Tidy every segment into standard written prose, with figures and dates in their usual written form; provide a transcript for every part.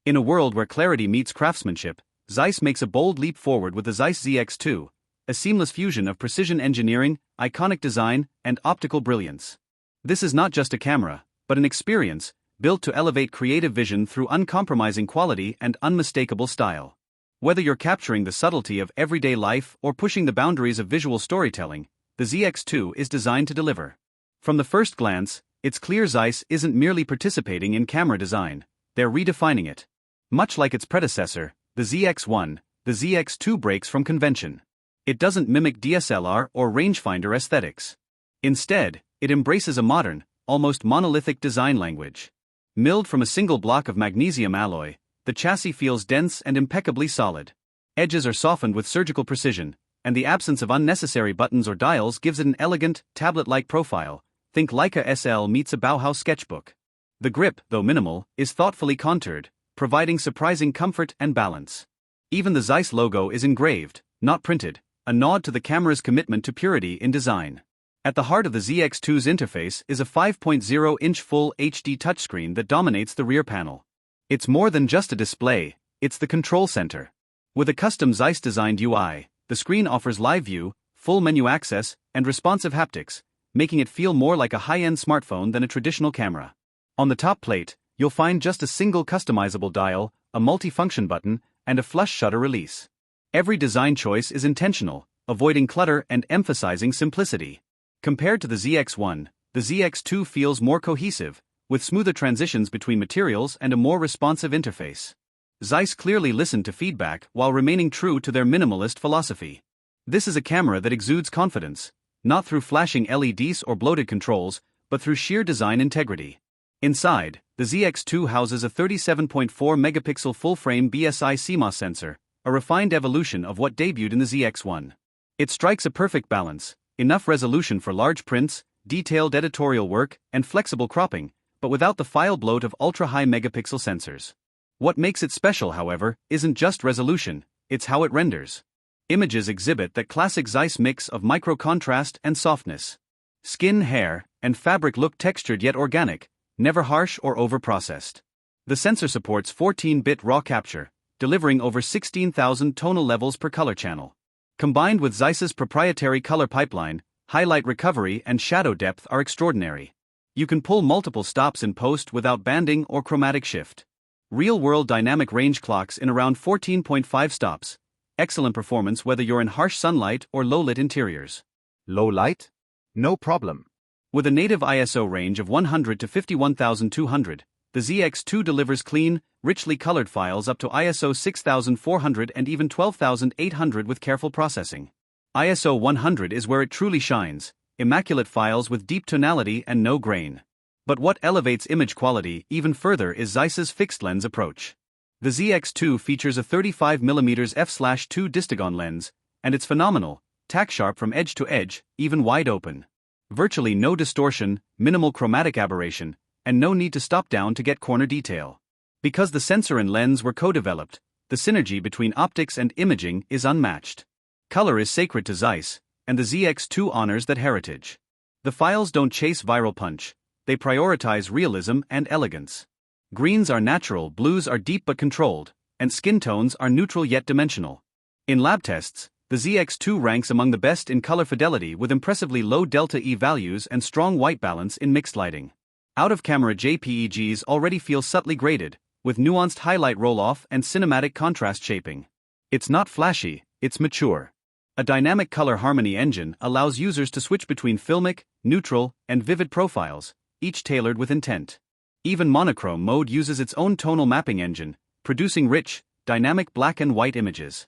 In a world where clarity meets craftsmanship, Zeiss makes a bold leap forward with the Zeiss ZX2, a seamless fusion of precision engineering, iconic design, and optical brilliance. This is not just a camera, but an experience, built to elevate creative vision through uncompromising quality and unmistakable style. Whether you're capturing the subtlety of everyday life or pushing the boundaries of visual storytelling, the ZX2 is designed to deliver. From the first glance, it's clear Zeiss isn't merely participating in camera design, they're redefining it. Much like its predecessor, the ZX1, the ZX2 breaks from convention. It doesn't mimic DSLR or rangefinder aesthetics. Instead, it embraces a modern, almost monolithic design language. Milled from a single block of magnesium alloy, the chassis feels dense and impeccably solid. Edges are softened with surgical precision, and the absence of unnecessary buttons or dials gives it an elegant, tablet-like profile. Think Leica SL meets a Bauhaus sketchbook. The grip, though minimal, is thoughtfully contoured, providing surprising comfort and balance. Even the Zeiss logo is engraved, not printed, a nod to the camera's commitment to purity in design. At the heart of the ZX2's interface is a 5.0-inch Full HD touchscreen that dominates the rear panel. It's more than just a display, it's the control center. With a custom Zeiss-designed UI, the screen offers live view, full menu access, and responsive haptics, making it feel more like a high-end smartphone than a traditional camera. On the top plate, you'll find just a single customizable dial, a multi-function button, and a flush shutter release. Every design choice is intentional, avoiding clutter and emphasizing simplicity. Compared to the ZX1, the ZX2 feels more cohesive, with smoother transitions between materials and a more responsive interface. Zeiss clearly listened to feedback while remaining true to their minimalist philosophy. This is a camera that exudes confidence, not through flashing LEDs or bloated controls, but through sheer design integrity. Inside, the ZX2 houses a 37.4-megapixel full-frame BSI CMOS sensor, a refined evolution of what debuted in the ZX1. It strikes a perfect balance, enough resolution for large prints, detailed editorial work, and flexible cropping, but without the file bloat of ultra-high megapixel sensors. What makes it special, however, isn't just resolution, it's how it renders. Images exhibit that classic Zeiss mix of micro-contrast and softness. Skin, hair, and fabric look textured yet organic, never harsh or over-processed. The sensor supports 14-bit raw capture, delivering over 16,000 tonal levels per color channel. Combined with Zeiss's proprietary color pipeline, highlight recovery and shadow depth are extraordinary. You can pull multiple stops in post without banding or chromatic shift. Real-world dynamic range clocks in around 14.5 stops. Excellent performance whether you're in harsh sunlight or low-lit interiors. Low light? No problem. With a native ISO range of 100 to 51,200, the ZX2 delivers clean, richly colored files up to ISO 6,400 and even 12,800 with careful processing. ISO 100 is where it truly shines, immaculate files with deep tonality and no grain. But what elevates image quality even further is Zeiss's fixed-lens approach. The ZX2 features a 35mm f/2 Distagon lens, and it's phenomenal, tack-sharp from edge to edge, even wide open. Virtually no distortion, minimal chromatic aberration, and no need to stop down to get corner detail. Because the sensor and lens were co-developed, the synergy between optics and imaging is unmatched. Color is sacred to Zeiss, and the ZX2 honors that heritage. The files don't chase viral punch, they prioritize realism and elegance. Greens are natural, blues are deep but controlled, and skin tones are neutral yet dimensional. In lab tests, the ZX2 ranks among the best in color fidelity with impressively low delta E values and strong white balance in mixed lighting. Out-of-camera JPEGs already feel subtly graded, with nuanced highlight roll-off and cinematic contrast shaping. It's not flashy, it's mature. A dynamic color harmony engine allows users to switch between filmic, neutral, and vivid profiles, each tailored with intent. Even monochrome mode uses its own tonal mapping engine, producing rich, dynamic black and white images.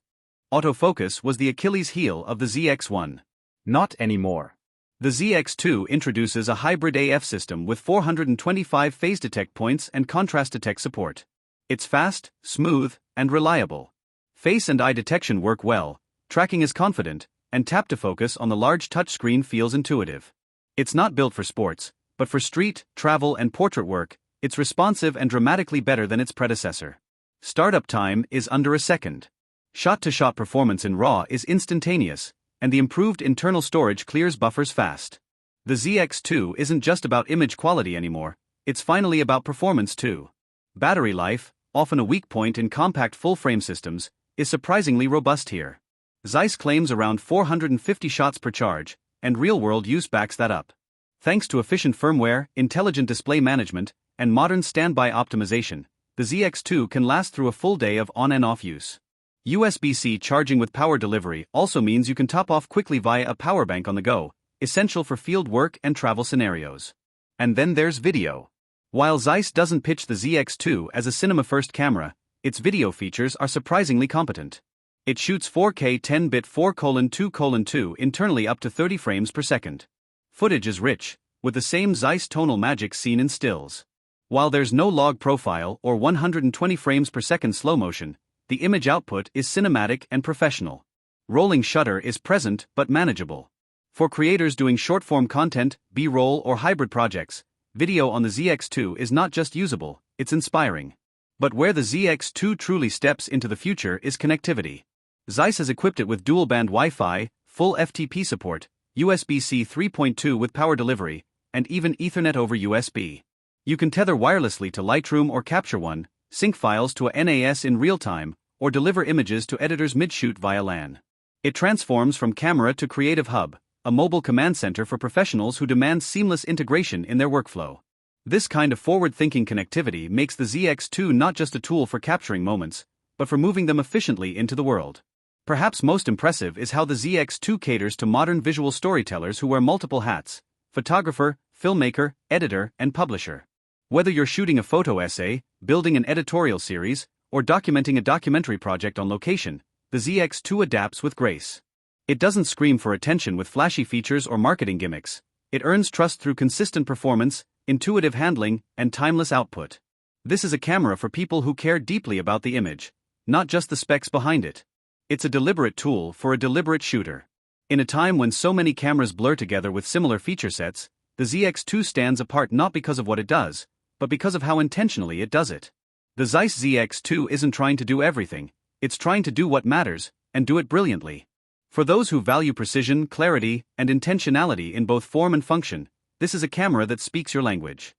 Autofocus was the Achilles heel of the ZX1. Not anymore. The ZX2 introduces a hybrid AF system with 425 phase detect points and contrast detect support. It's fast, smooth, and reliable. Face and eye detection work well, tracking is confident, and tap to focus on the large touchscreen feels intuitive. It's not built for sports, but for street, travel, and portrait work, it's responsive and dramatically better than its predecessor. Startup time is under a second. Shot-to-shot performance in RAW is instantaneous, and the improved internal storage clears buffers fast. The ZX2 isn't just about image quality anymore, it's finally about performance too. Battery life, often a weak point in compact full-frame systems, is surprisingly robust here. Zeiss claims around 450 shots per charge, and real-world use backs that up. Thanks to efficient firmware, intelligent display management, and modern standby optimization, the ZX2 can last through a full day of on and off use. USB-C charging with power delivery also means you can top off quickly via a power bank on the go, essential for field work and travel scenarios. And then there's video. While Zeiss doesn't pitch the ZX2 as a cinema-first camera, its video features are surprisingly competent. It shoots 4K 10-bit 4:2:2 internally up to 30 frames per second. Footage is rich, with the same Zeiss tonal magic seen in stills. While there's no log profile or 120 frames per second slow motion, the image output is cinematic and professional. Rolling shutter is present but manageable. For creators doing short-form content, B-roll or hybrid projects, video on the ZX2 is not just usable, it's inspiring. But where the ZX2 truly steps into the future is connectivity. Zeiss has equipped it with dual-band Wi-Fi, full FTP support, USB-C 3.2 with power delivery, and even Ethernet over USB. You can tether wirelessly to Lightroom or Capture One, sync files to a NAS in real time, or deliver images to editors mid-shoot via LAN. It transforms from camera to creative hub, a mobile command center for professionals who demand seamless integration in their workflow. This kind of forward-thinking connectivity makes the ZX2 not just a tool for capturing moments, but for moving them efficiently into the world. Perhaps most impressive is how the ZX2 caters to modern visual storytellers who wear multiple hats: photographer, filmmaker, editor, and publisher. Whether you're shooting a photo essay, building an editorial series, or documenting a documentary project on location, the ZX2 adapts with grace. It doesn't scream for attention with flashy features or marketing gimmicks. It earns trust through consistent performance, intuitive handling, and timeless output. This is a camera for people who care deeply about the image, not just the specs behind it. It's a deliberate tool for a deliberate shooter. In a time when so many cameras blur together with similar feature sets, the ZX2 stands apart not because of what it does, but because of how intentionally it does it. The Zeiss ZX2 isn't trying to do everything, it's trying to do what matters, and do it brilliantly. For those who value precision, clarity, and intentionality in both form and function, this is a camera that speaks your language.